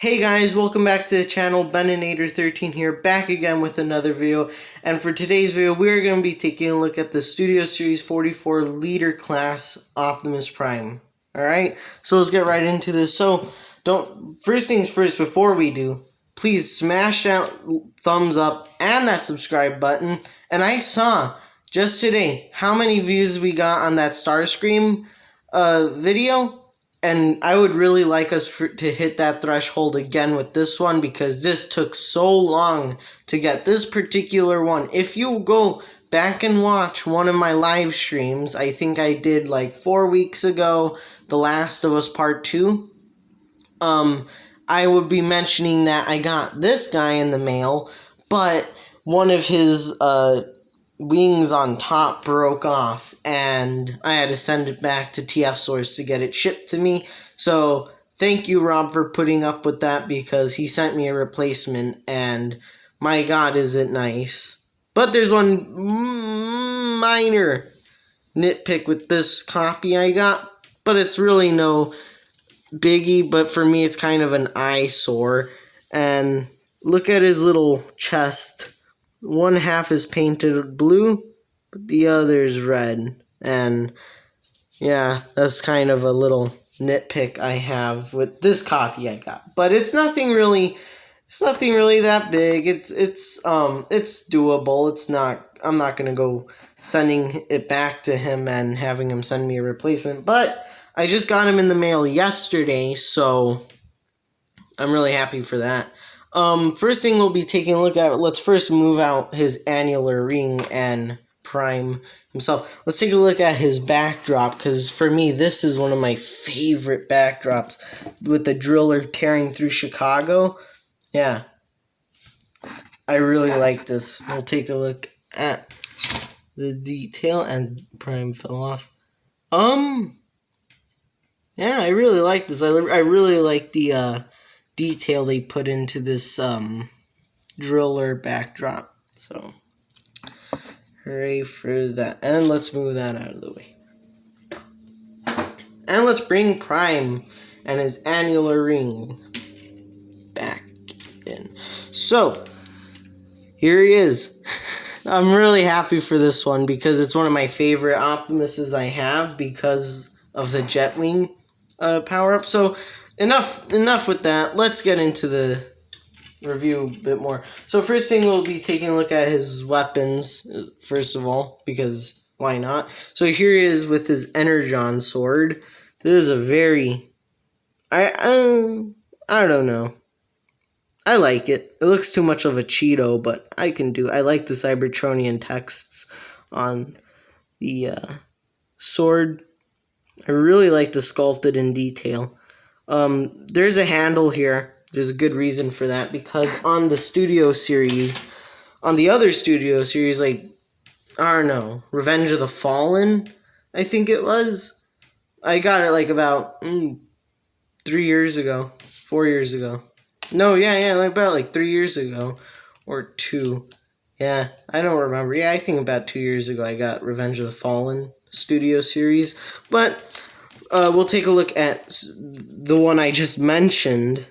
Hey guys, welcome back to the channel. Beninator13 here, back again with another video. And for today's video, we're going to be taking a look at the Studio Series 44 Leader Class Optimus Prime. Alright, so let's get right into this. First things first, before we do, please smash that thumbs up and that subscribe button. And I saw just today how many views we got on that starscream video. And I would really like us to hit that threshold again with this one, because this took so long to get this particular one. If you go back and watch one of my live streams, I think I did like 4 weeks ago, The Last of Us Part 2, I would be mentioning that I got this guy in the mail, but one of his wings on top broke off, and I had to send it back to TF Source to get it shipped to me. So thank you, Rob, for putting up with that, because he sent me a replacement, and my god, is it nice. But there's one minor nitpick with this copy I got, but it's really no biggie, but for me it's kind of an eyesore. And look at his little chest. One half is painted blue, but the other is red. And yeah, that's kind of a little nitpick I have with this copy I got. But it's nothing really that big. It's doable. It's not, I'm not gonna go sending it back to him and having him send me a replacement. But I just got him in the mail yesterday, so I'm really happy for that. First thing we'll be taking a look at, let's first move out his annular ring and Prime himself. Let's take a look at his backdrop, because for me, this is one of my favorite backdrops, with the driller tearing through Chicago. Yeah, I really like this. We'll take a look at the detail, and Prime fell off. Yeah, I really like this. I really like the, detail they put into this driller backdrop. So hooray for that. And let's move that out of the way. And let's bring Prime and his annular ring back in. So here he is. I'm really happy for this one, because it's one of my favorite Optimuses I have, because of the jet wing power up. So enough with that. Let's get into the review a bit more. So first thing, we'll be taking a look at his weapons, first of all, because why not? So here he is with his Energon sword. This is a very, I don't know. I like it. It looks too much of a Cheeto, but I like the Cybertronian texts on the sword. I really like the sculpted in detail. There's a handle here. There's a good reason for that, because on the Studio Series, on the other Studio Series, like, I don't know, Revenge of the Fallen, I think it was, I got it like about 3 years ago, 4 years ago. No, yeah, like about like 3 years ago, or 2. Yeah, I don't remember. Yeah, I think about 2 years ago I got Revenge of the Fallen Studio Series. But we'll take a look at the one I just mentioned.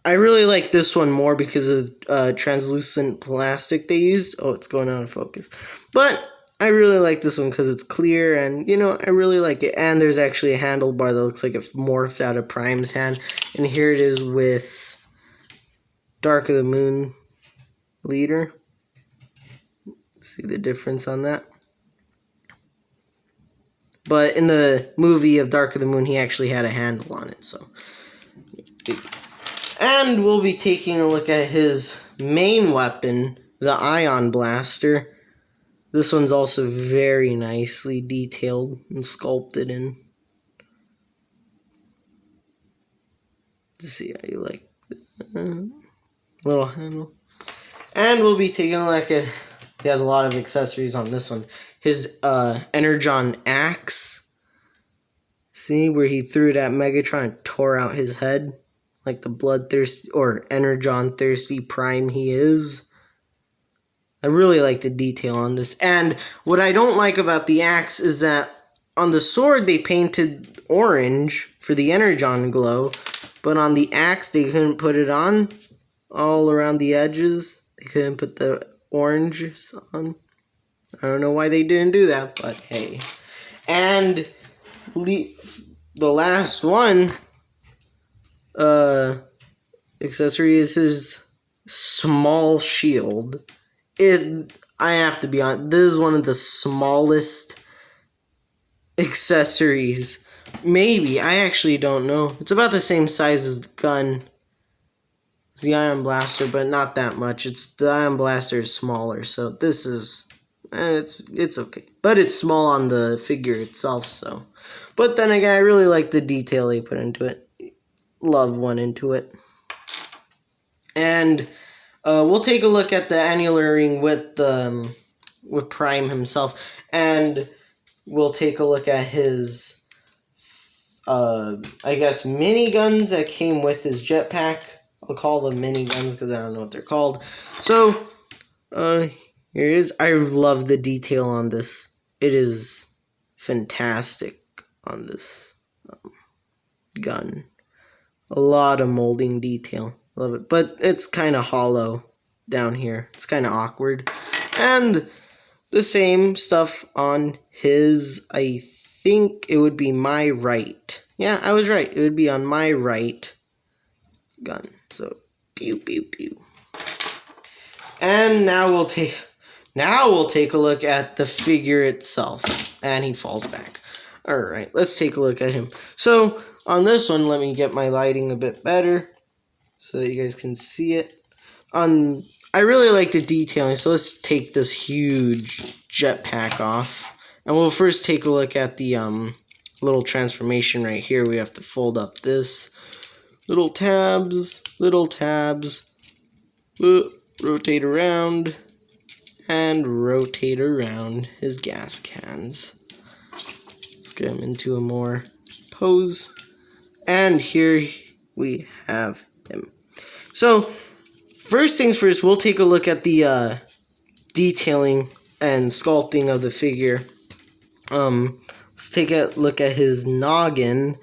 I really like this one more because of translucent plastic they used. Oh, it's going out of focus. But I really like this one because it's clear, and, you know, I really like it. And there's actually a handlebar that looks like it morphed out of Prime's hand. And here it is with Dark of the Moon leader. See the difference on that? But in the movie of Dark of the Moon, he actually had a handle on it. So, and we'll be taking a look at his main weapon, the Ion Blaster. This one's also very nicely detailed and sculpted in. To see how you like the little handle. And we'll be taking a look at, he has a lot of accessories on this one. His Energon axe. See where he threw it at Megatron and tore out his head, like the bloodthirsty or Energon thirsty Prime he is. I really like the detail on this. And what I don't like about the axe is that on the sword they painted orange for the Energon glow, But on the axe, they couldn't put it on all around the edges. They couldn't put the oranges on. I don't know why they didn't do that, but hey. And the last one accessory is his small shield. I have to be honest, this is one of the smallest accessories. Maybe, I actually don't know. It's about the same size as the gun. It's the ion blaster, but not that much. The ion blaster is smaller, so this is it's okay. But it's small on the figure itself, so. But then again, I really like the detail they put into it. Love went into it. And we'll take a look at the annular ring with Prime himself, and we'll take a look at his, I guess, miniguns that came with his jetpack. I'll call them miniguns because I don't know what they're called. So, here it is. I love the detail on this. It is fantastic on this gun. A lot of molding detail. Love it. But it's kind of hollow down here. It's kind of awkward. And the same stuff on his, I think it would be my right. Yeah, I was right. It would be on my right gun. So, pew, pew, pew. And now we'll take a look at the figure itself. And he falls back. Alright, let's take a look at him. So, on this one, let me get my lighting a bit better so that you guys can see it. I really like the detailing, so let's take this huge jetpack off. And we'll first take a look at the little transformation right here. We have to fold up this. Little tabs, rotate around, and rotate around his gas cans. Let's get him into a more pose. And here we have him. So, first things first, we'll take a look at the detailing and sculpting of the figure. Let's take a look at his noggin.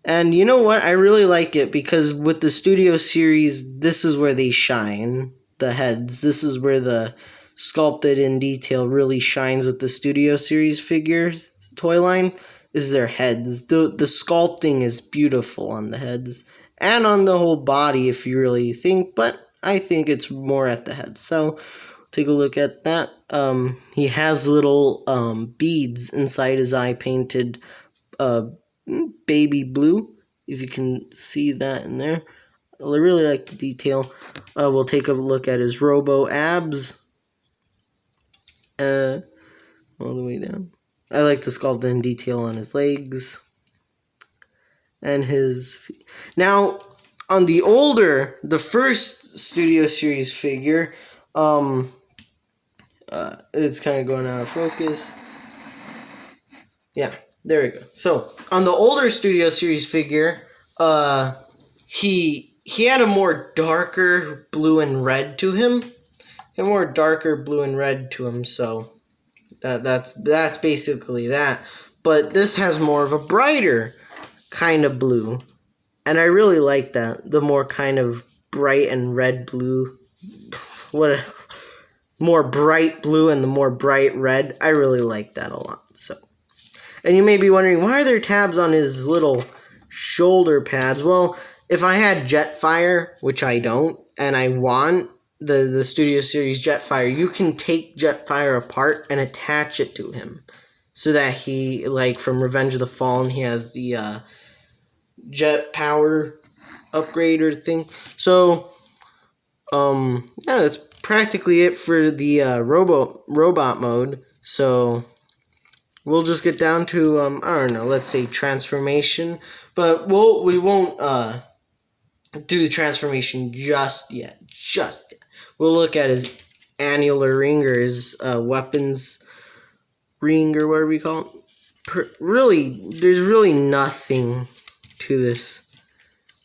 And you know what? I really like it because with the Studio Series, this is where they shine. The heads. This is where the sculpted in detail really shines with the Studio Series figures toy line. Is their heads. The sculpting is beautiful on the heads and on the whole body if you really think, but I think it's more at the head. So take a look at that. He has little beads inside his eye painted baby blue, if you can see that in there. I really like the detail. We'll take a look at his robo abs. All the way down. I like the sculpt in detail on his legs. And his feet. Now, on the first Studio Series figure, it's kind of going out of focus. Yeah, there we go. So, on the older Studio Series figure, he had a more darker blue and red to him. So that's basically that. But this has more of a brighter kind of blue. And I really like that. The more kind of bright and red blue. More bright blue and the more bright red. I really like that a lot. So, and you may be wondering, why are there tabs on his little shoulder pads? Well, if I had Jetfire, which I don't, and I want the Studio Series Jetfire, you can take Jetfire apart and attach it to him. So that he, like from Revenge of the Fallen, he has the jet power upgrader thing. So, yeah, that's practically it for the robot mode. So, we'll just get down to, I don't know, let's say transformation. But we won't do the transformation just yet. We'll look at his annular ring or his weapons ring or whatever we call it. There's really nothing to this.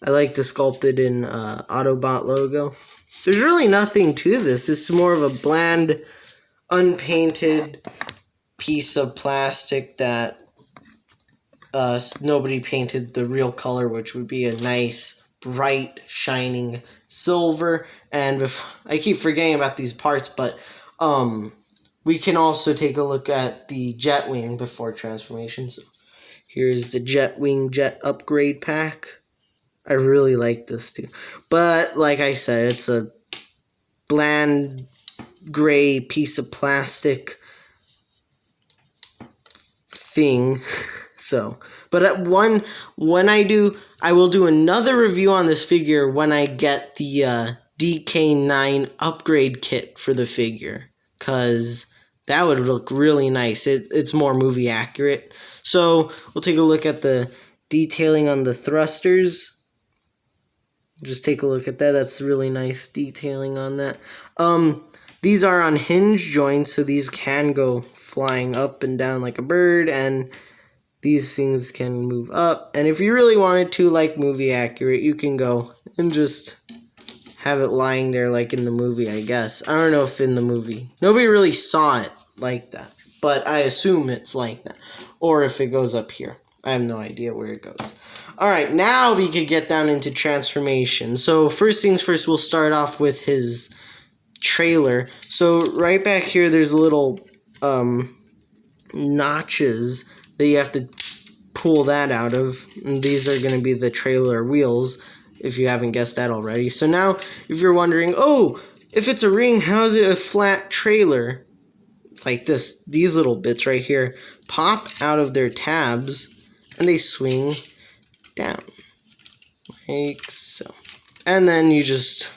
I like the sculpted in Autobot logo. There's really nothing to this. It's more of a bland, unpainted piece of plastic that nobody painted the real color, which would be a nice bright, shining silver. And I keep forgetting about these parts, but we can also take a look at the jet wing before transformation. So here's the jet wing jet upgrade pack. I really like this too. But like I said, it's a bland gray piece of plastic thing. So, but I will do another review on this figure when I get the DK9 upgrade kit for the figure, because that would look really nice. It's more movie accurate. So we'll take a look at the detailing on the thrusters. Just take a look at that. That's really nice detailing on that. These are on hinge joints, so these can go flying up and down like a bird, and these things can move up. And if you really wanted to, like movie accurate, you can go and just have it lying there like in the movie, I guess. I don't know if in the movie. Nobody really saw it like that, but I assume it's like that. Or if it goes up here. I have no idea where it goes. Alright, now we could get down into transformation. So first things first, we'll start off with his trailer. So right back here, there's little notches that you have to pull that out of. And these are going to be the trailer wheels, if you haven't guessed that already. So now, if you're wondering, oh, if it's a ring, how is it a flat trailer? Like this, these little bits right here pop out of their tabs, and they swing down, like so. And then you just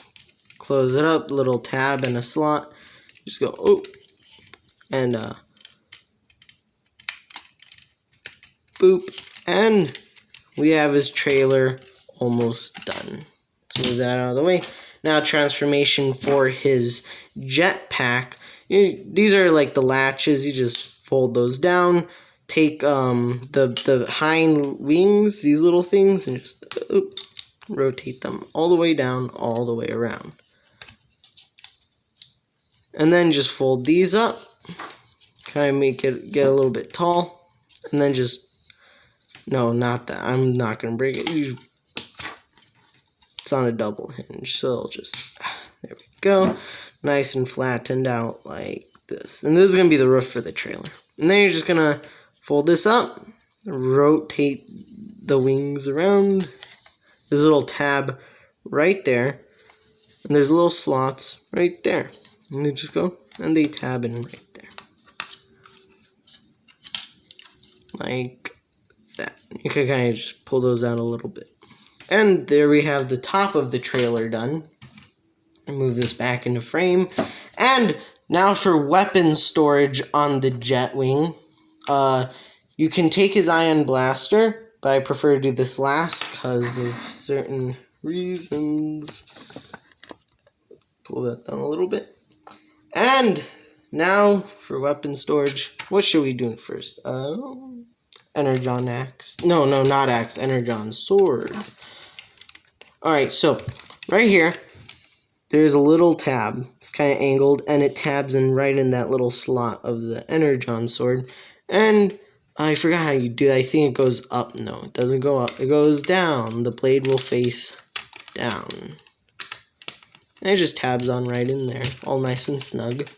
close it up, little tab and a slot. Just go, oh, and boop, and we have his trailer almost done. Let's move that out of the way. Now transformation for his jetpack. These are like the latches. You just fold those down. Take the hind wings, these little things, and just rotate them all the way down, all the way around. And then just fold these up. Kind of make it get a little bit tall. And then just, no, not that. I'm not going to break it. It's on a double hinge, so I'll just, there we go. Nice and flattened out like this. And this is going to be the roof for the trailer. And then you're just going to fold this up, rotate the wings around. There's a little tab right there, and there's little slots right there. And they just go, and they tab in right there. Like that. You can kind of just pull those out a little bit. And there we have the top of the trailer done. Move this back into frame. And now for weapon storage on the jet wing. You can take his ion blaster, but I prefer to do this last because of certain reasons. Pull that down a little bit. And now for weapon storage, what should we do first? Energon axe. No, not axe. Energon sword. Alright, so right here, there's a little tab. It's kind of angled, and it tabs in right in that little slot of the Energon sword. And I forgot how you do it. I think it goes up. No, it doesn't go up. It goes down. The blade will face down. And it just tabs on right in there. All nice and snug.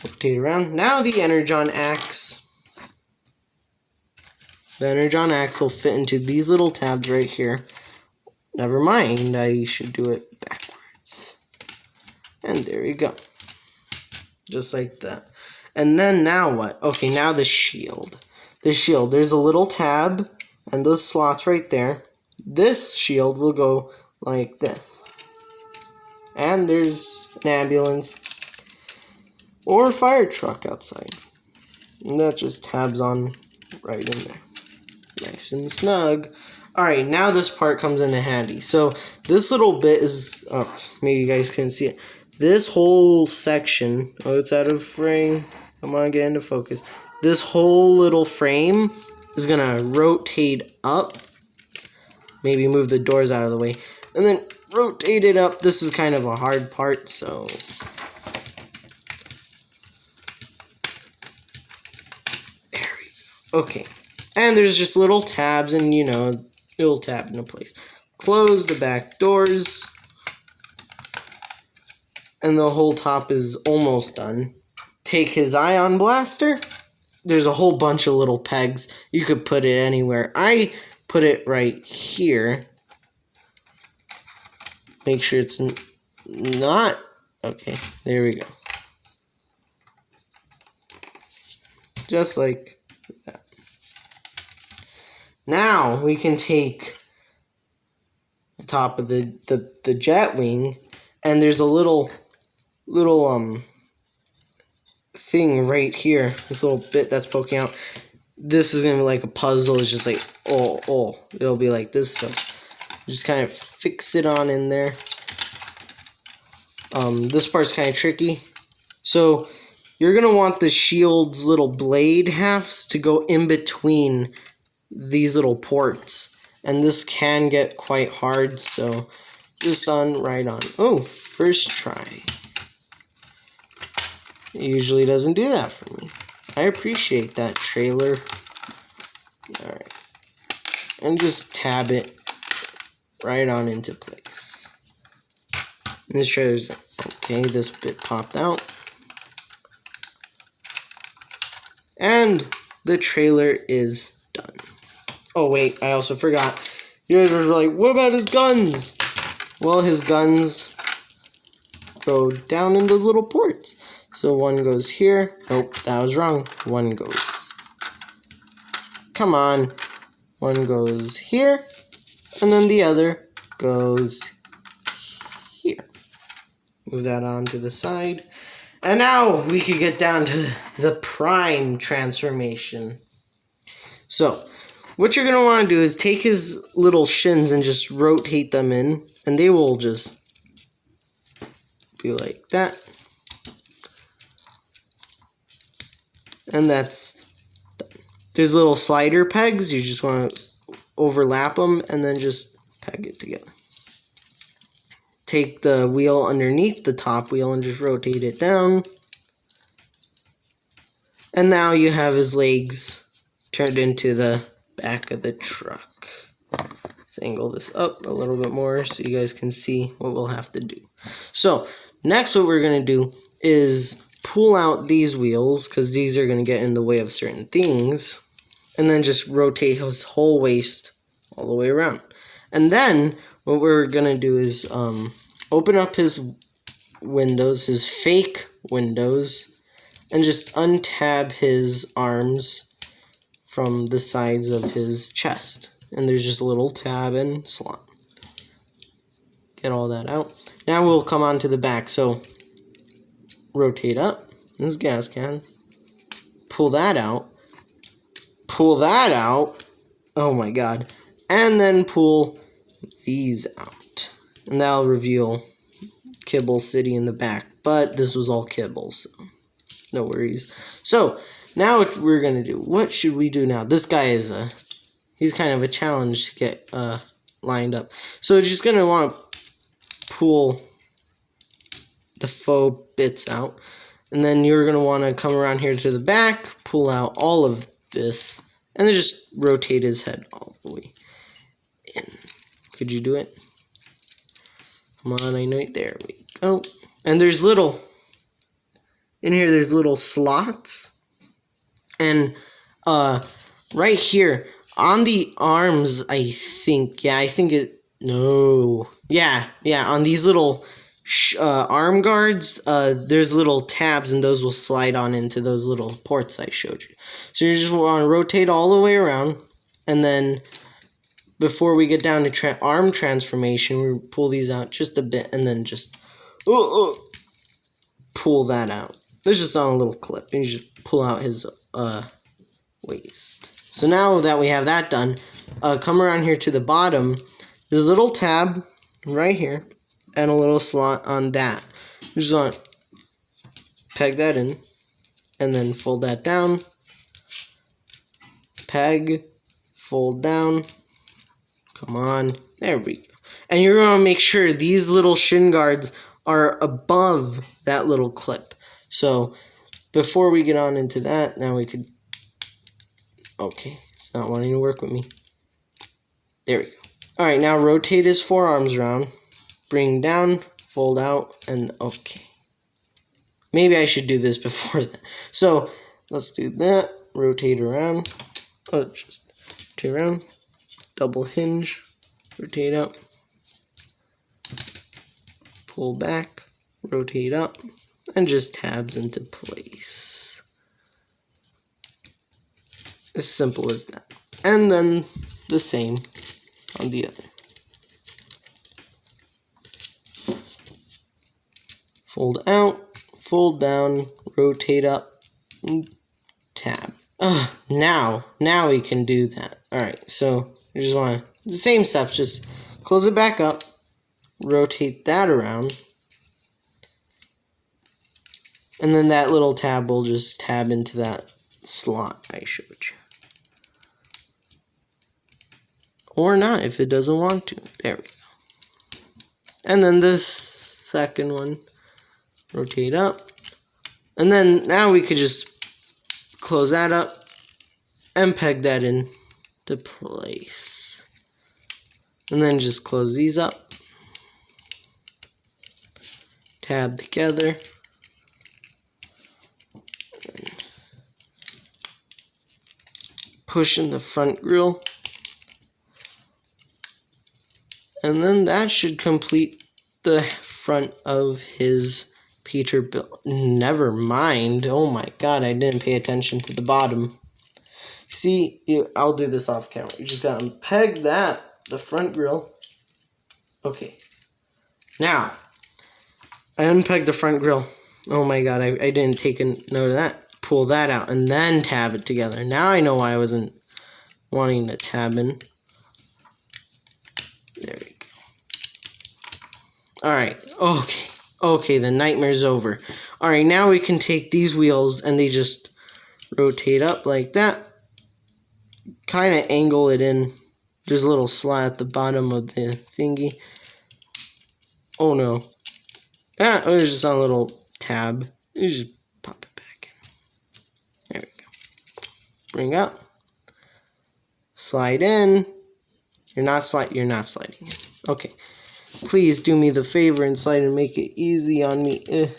Rotate around. Now the Energon axe. The Energon axe will fit into these little tabs right here. Never mind, I should do it backwards. And there you go. Just like that. And then now what? Okay, now the shield. The shield, there's a little tab and those slots right there. This shield will go like this. And there's an ambulance or fire truck outside. And that just tabs on right in there. Nice and snug. Alright, now this part comes into handy. So this little bit is, oh, maybe you guys couldn't see it. This whole section, oh, it's out of frame. Come on, get into focus. This whole little frame is going to rotate up. Maybe move the doors out of the way. And then rotate it up. This is kind of a hard part, so there we go. Okay. And there's just little tabs, and you know, it'll tab into place. close the back doors. And the whole top is almost done. Take his ion blaster. There's a whole bunch of little pegs. You could put it anywhere. I put it right here. Make sure it's not. Okay, there we go. Just like that. Now we can take the top of the jet wing, and there's a little thing right here. This little bit that's poking out. This is gonna be like a puzzle. It's just like it'll be like this. So just kind of fix it on in there. This part's kind of tricky. So you're gonna want the shield's little blade halves to go in between these little ports, and this can get quite hard. So just right on. Oh, first try. It usually doesn't do that for me. I appreciate that, trailer. Alright. And just tab it right on into place. And this trailer's okay, this bit popped out. And the trailer is done. Oh wait, I also forgot. You guys were like, what about his guns? Well, his guns go down in those little ports. So one goes here. Nope, that was wrong. One goes. Come on. One goes here. And then the other goes here. Move that on to the side. And now we can get down to the prime transformation. So what you're going to want to do is take his little shins and just rotate them in. And they will just be like that. And that's done. There's little slider pegs. You just want to overlap them and then just peg it together. Take the wheel underneath the top wheel and just rotate it down. And now you have his legs turned into the back of the truck. Let's angle this up a little bit more so you guys can see what we'll have to do. So next what we're going to do is pull out these wheels, because these are going to get in the way of certain things, and then just rotate his whole waist all the way around. And then what we're going to do is open up his windows, his fake windows, and just untab his arms from the sides of his chest. And there's just a little tab and slot. Get all that out. Now we'll come on to the back. So rotate up this gas can, pull that out, oh my god, and then pull these out, and that'll reveal Kibble City in the back. But this was all Kibble, so no worries. So now what we're gonna do, what should we do now? This guy is he's kind of a challenge to get lined up. So you're just gonna want to pull the faux bits out, and then you're going to want to come around here to the back, pull out all of this, and then just rotate his head all the way in. Could you do it? Come on, I know it. There we go. And there's little, in here there's little slots, and right here on the arms, on these little arm guards, there's little tabs, and those will slide on into those little ports I showed you. So you just want to rotate all the way around, and then before we get down to arm transformation, we pull these out just a bit, and then just pull that out. There's just on a little clip, and you just pull out his waist. So now that we have that done, come around here to the bottom. There's a little tab right here, and a little slot on that. You just want to peg that in, and then fold that down, peg, fold down, come on, there we go. And you're going to make sure these little shin guards are above that little clip. So before we get on into that, now we could, okay, it's not wanting to work with me. There we go. Alright, now rotate his forearms around. Bring down, fold out, and okay. Maybe I should do this before that. So, let's do that. Rotate around. Oh, just rotate around. Double hinge. Rotate up. Pull back. Rotate up. And just tabs into place. As simple as that. And then the same on the other. Fold out, fold down, rotate up, tab. Now we can do that. Alright, so you just want the same steps, just close it back up, rotate that around, and then that little tab will just tab into that slot I showed you. Or not, if it doesn't want to. There we go. And then this second one, rotate up. And then now we could just close that up and peg that in to place. And then just close these up. Tab together. Push in the front grill. And then that should complete the front of his Peterbilt. Never mind. Oh my god, I didn't pay attention to the bottom. See, I'll do this off camera. You just gotta peg that, the front grill. Okay. Now, I unpegged the front grill. Oh my god, I didn't take a note of that. Pull that out and then tab it together. Now I know why I wasn't wanting to tab in. There we go. Alright, okay. Okay, the nightmare's over. Alright, now we can take these wheels and they just rotate up like that. Kind of angle it in. There's a little slot at the bottom of the thingy. Oh no. Ah, oh, there's just a little tab. You just pop it back in. There we go. Bring up. Slide in. You're not sliding in. Okay. Please do me the favor and slide and make it easy on me.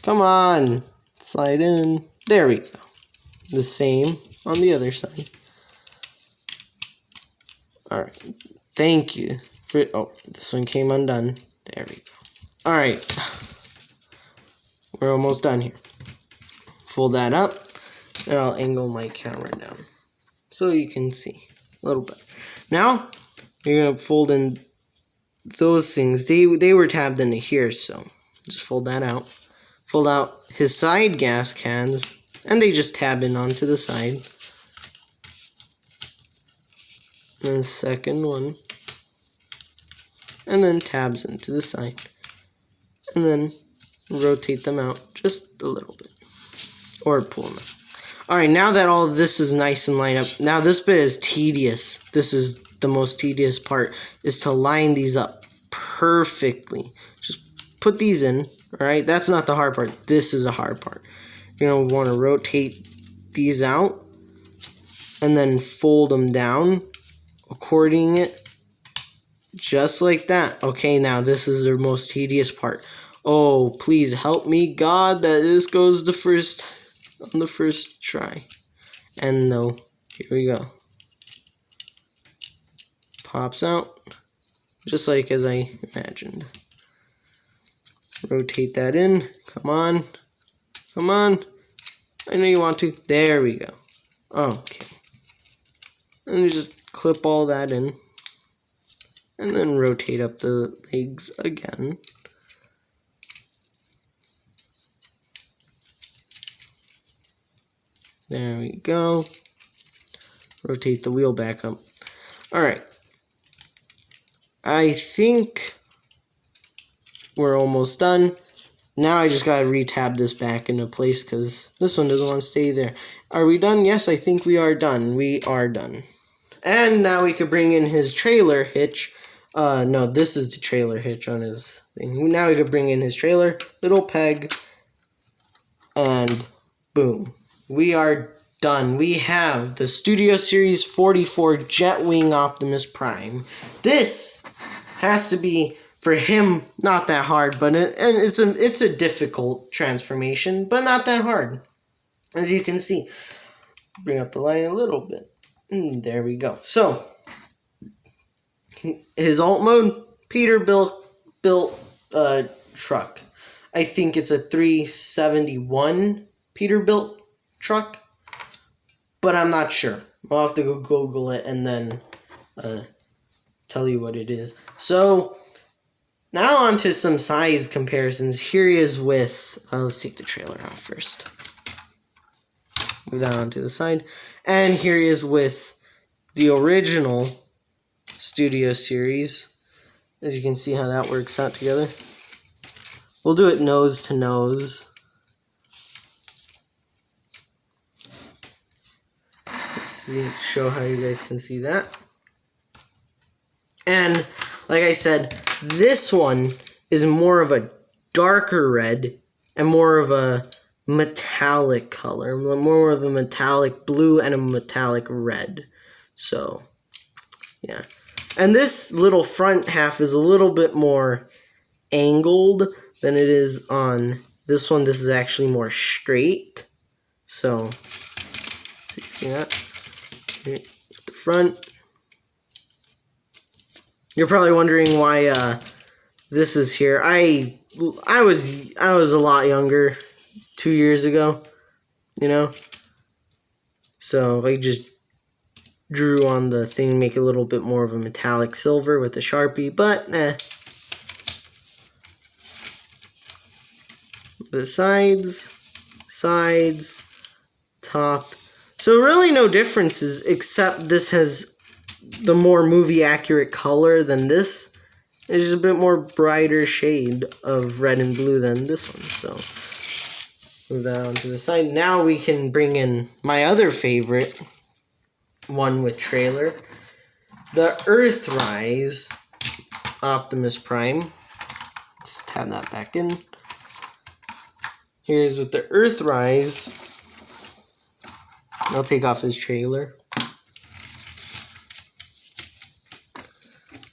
Come on. Slide in. There we go. The same on the other side. Alright. Thank you. Oh, this one came undone. There we go. Alright. We're almost done here. Fold that up. And I'll angle my camera down so you can see a little bit. Now, you're going to fold in those things. They were tabbed into here, so just fold that out. Fold out his side gas cans, and they just tab in onto the side. And the second one. And then tabs into the side. And then rotate them out just a little bit. Or pull them out. Alright, now that all of this is nice and lined up, now this bit is tedious. This is the most tedious part, is to line these up perfectly. Just put these in, alright? That's not the hard part. This is a hard part. You're going to want to rotate these out and then fold them down, according it, just like that. Okay, now this is the most tedious part. Oh, please help me, God, that this goes on the first try. And no, here we go. Pops out, just like as I imagined. Rotate that in. Come on. Come on. I know you want to. There we go. Okay. And you just clip all that in. And then rotate up the legs again. There we go. Rotate the wheel back up. Alright. I think we're almost done. Now I just gotta re-tab this back into place because this one doesn't want to stay there. Are we done? Yes, I think we are done. We are done. And now we could bring in his trailer hitch. No, this is the trailer hitch on his thing. Now we could bring in his trailer, little peg, and boom. We are done. We have the Studio Series 44 Jetwing Optimus Prime. This has to be, for him, not that hard, but it's a difficult transformation, but not that hard. As you can see, bring up the light a little bit. There we go. So, his alt mode, Peterbilt truck. I think it's a 371 Peterbilt truck, but I'm not sure. I'll have to go Google it and then tell you what it is. So, now on to some size comparisons. Here he is with, let's take the trailer off first. Move that onto the side. And here he is with the original Studio Series. As you can see how that works out together. We'll do it nose to nose. Let's see, show how you guys can see that. And like I said, this one is more of a darker red and more of a metallic color. More of a metallic blue and a metallic red. So, yeah. And this little front half is a little bit more angled than it is on this one. This is actually more straight. So, you see that? Here, the front. You're probably wondering why this is here. I was a lot younger 2 years ago, you know. So I just drew on the thing, make it a little bit more of a metallic silver with a Sharpie, but the sides, top. So really no differences, except this has the more movie accurate color than this. It's just a bit more brighter shade of red and blue than this one. So move that onto the side. Now we can bring in my other favorite one with trailer, the Earthrise Optimus Prime. Let's tab that back in. Here's with the Earthrise. I'll take off his trailer.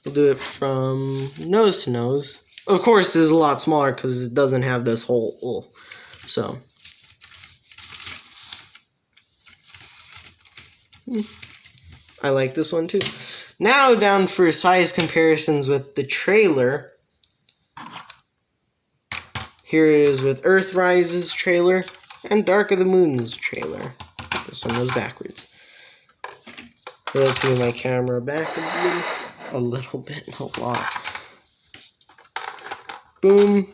We'll do it from nose to nose. Of course, this is a lot smaller because it doesn't have this hole. So, I like this one too. Now down for size comparisons with the trailer. Here it is with Earthrise's trailer and Dark of the Moon's trailer. This one was backwards. So let's move my camera back a little bit, a lot. Boom,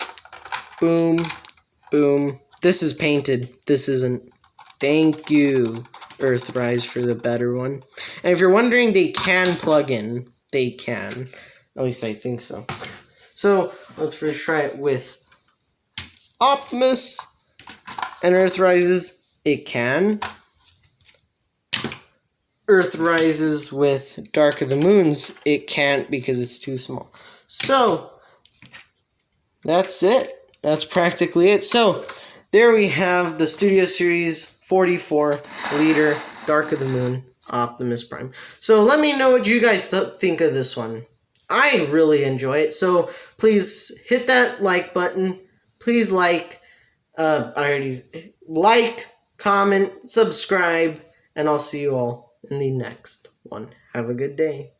boom, boom. This is painted. This isn't. Thank you, Earthrise, for the better one. And if you're wondering, they can plug in. They can. At least I think so. So let's first try it with Optimus and Earthrises. It can. Earthrises with Dark of the Moons. It can't because it's too small. So that's it. That's practically it. So there we have the Studio Series 44 liter Dark of the Moon Optimus Prime. So let me know what you guys think of this one. I really enjoy it. So please hit that like button. Please like, comment, subscribe, and I'll see you all in the next one. Have a good day.